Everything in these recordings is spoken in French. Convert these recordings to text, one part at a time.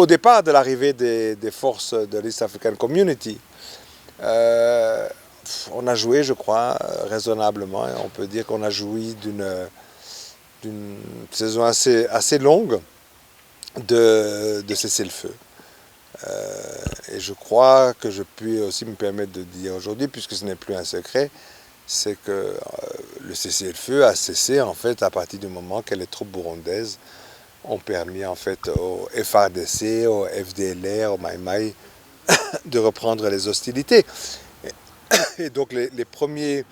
au départ de l'arrivée des forces de l'East African Community, on a joué, je crois, raisonnablement. On peut dire qu'on a joui d'une saison assez longue de cessez-le-feu. Et je crois que je puis aussi me permettre de dire aujourd'hui, puisque ce n'est plus un secret, c'est que le cessez-le-feu a cessé en fait à partir du moment que les troupes burundaises ont permis en fait au FARDC, au FDLR, au Mai Mai de reprendre les hostilités. Et donc les premiers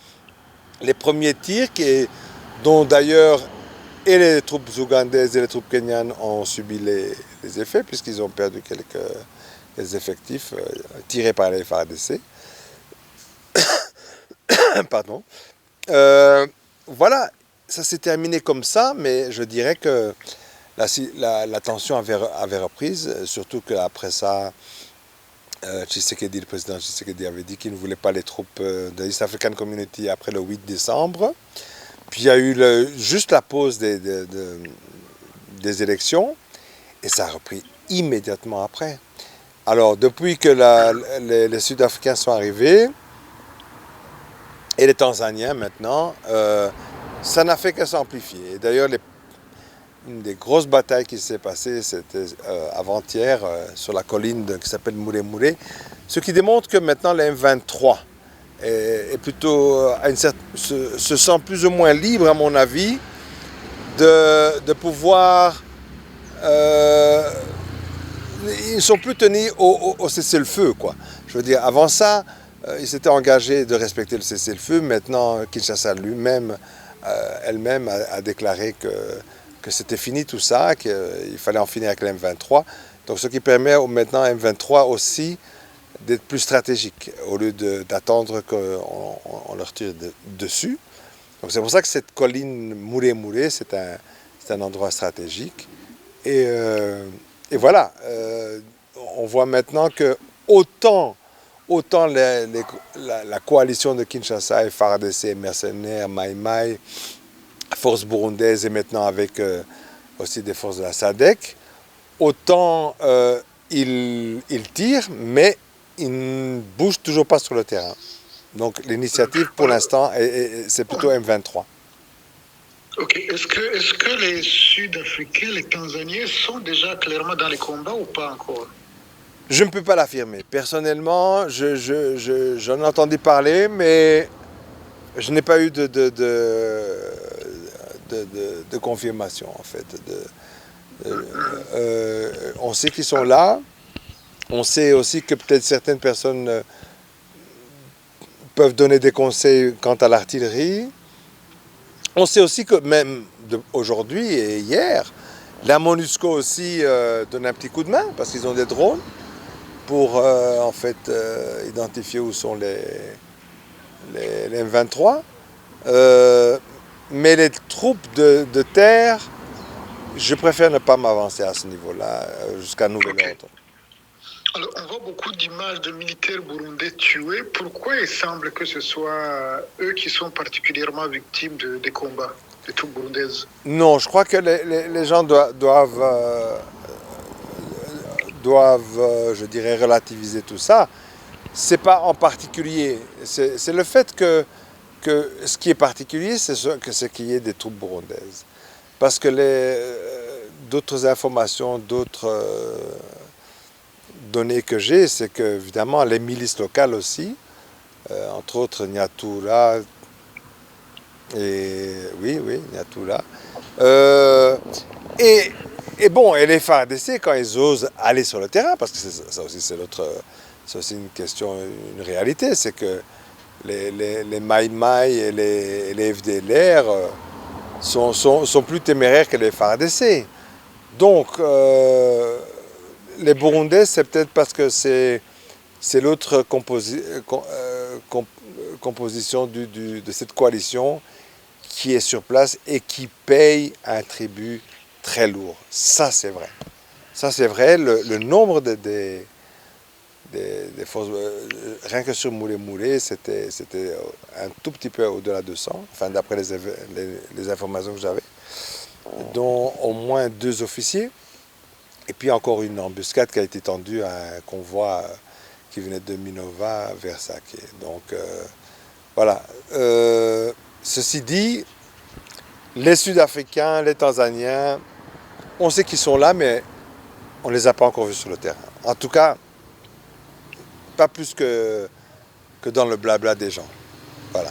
tirs, dont d'ailleurs et les troupes ougandaises et les troupes kenyanes ont subi les effets, puisqu'ils ont perdu quelques effectifs tirés par les FARDC. Pardon. Voilà, ça s'est terminé comme ça, mais je dirais que la tension avait reprise, surtout qu'après ça, Tshisekedi, le président Tshisekedi avait dit qu'il ne voulait pas les troupes de l'East African Community après le 8 décembre. Puis il y a eu juste la pause des élections, et ça a repris immédiatement après. Alors, depuis que les Sud-Africains sont arrivés, et les Tanzaniens maintenant, ça n'a fait que s'amplifier. D'ailleurs, une des grosses batailles qui s'est passée, c'était avant-hier sur la colline qui s'appelle Mure Mure, ce qui démontre que maintenant les M23 est plutôt se sent plus ou moins libre, à mon avis, de pouvoir. Ils ne sont plus tenus au cessez-le-feu, quoi. Je veux dire, avant ça, ils s'étaient engagés de respecter le cessez-le-feu. Maintenant, Kinshasa elle-même a déclaré que c'était fini tout ça, qu'il fallait en finir avec le M23. Donc, ce qui permet maintenant à M23 aussi d'être plus stratégique, au lieu d'attendre qu'on leur tire dessus. Donc, c'est pour ça que cette colline Mure-Mure, c'est un endroit stratégique. Et voilà, on voit maintenant que autant la coalition de Kinshasa et FARDC, mercenaires, Mai Mai, forces burundaises et maintenant avec aussi des forces de la SADC, autant ils tirent, mais ils ne bougent toujours pas sur le terrain. Donc l'initiative pour l'instant, c'est plutôt M23. Ok, est-ce que les Sud-Africains, les Tanzaniens sont déjà clairement dans les combats ou pas encore? Je ne peux pas l'affirmer. Personnellement, j'en ai entendu parler, mais je n'ai pas eu de confirmation, en fait. On sait qu'ils sont là. On sait aussi que peut-être certaines personnes peuvent donner des conseils quant à l'artillerie. On sait aussi que même aujourd'hui et hier, la MONUSCO aussi donne un petit coup de main parce qu'ils ont des drones pour en fait identifier où sont les M23. Mais les troupes de terre, je préfère ne pas m'avancer à ce niveau-là jusqu'à nouvel ordre. Alors, on voit beaucoup d'images de militaires burundais tués. Pourquoi il semble que ce soit eux qui sont particulièrement victimes des combats, des troupes burundaises? Non, je crois que les gens doivent je dirais, relativiser tout ça. C'est pas en particulier. C'est le fait que ce qui est particulier, c'est qu'il y ait des troupes burundaises. Parce que d'autres informations, d'autres données que j'ai, c'est que, évidemment, les milices locales aussi, entre autres Nyatura, et oui, Nyatura, et bon, et les FARDC, quand ils osent aller sur le terrain, parce que ça aussi c'est aussi une question, une réalité, c'est que les Mai Mai et les FDLR sont plus téméraires que les FARDC. Donc, les Burundais, c'est peut-être parce que c'est l'autre composition de cette coalition qui est sur place et qui paye un tribut très lourd. Ça, c'est vrai. Ça, c'est vrai. Le nombre des forces, rien que sur Moulé, c'était un tout petit peu au-delà de 100, enfin, d'après les informations que j'avais, dont au moins 2 officiers. Et puis encore une embuscade qui a été tendue à un convoi qui venait de Minova vers Sake. Donc voilà. Ceci dit, les Sud-Africains, les Tanzaniens, on sait qu'ils sont là, mais on ne les a pas encore vus sur le terrain. En tout cas, pas plus que dans le blabla des gens. Voilà.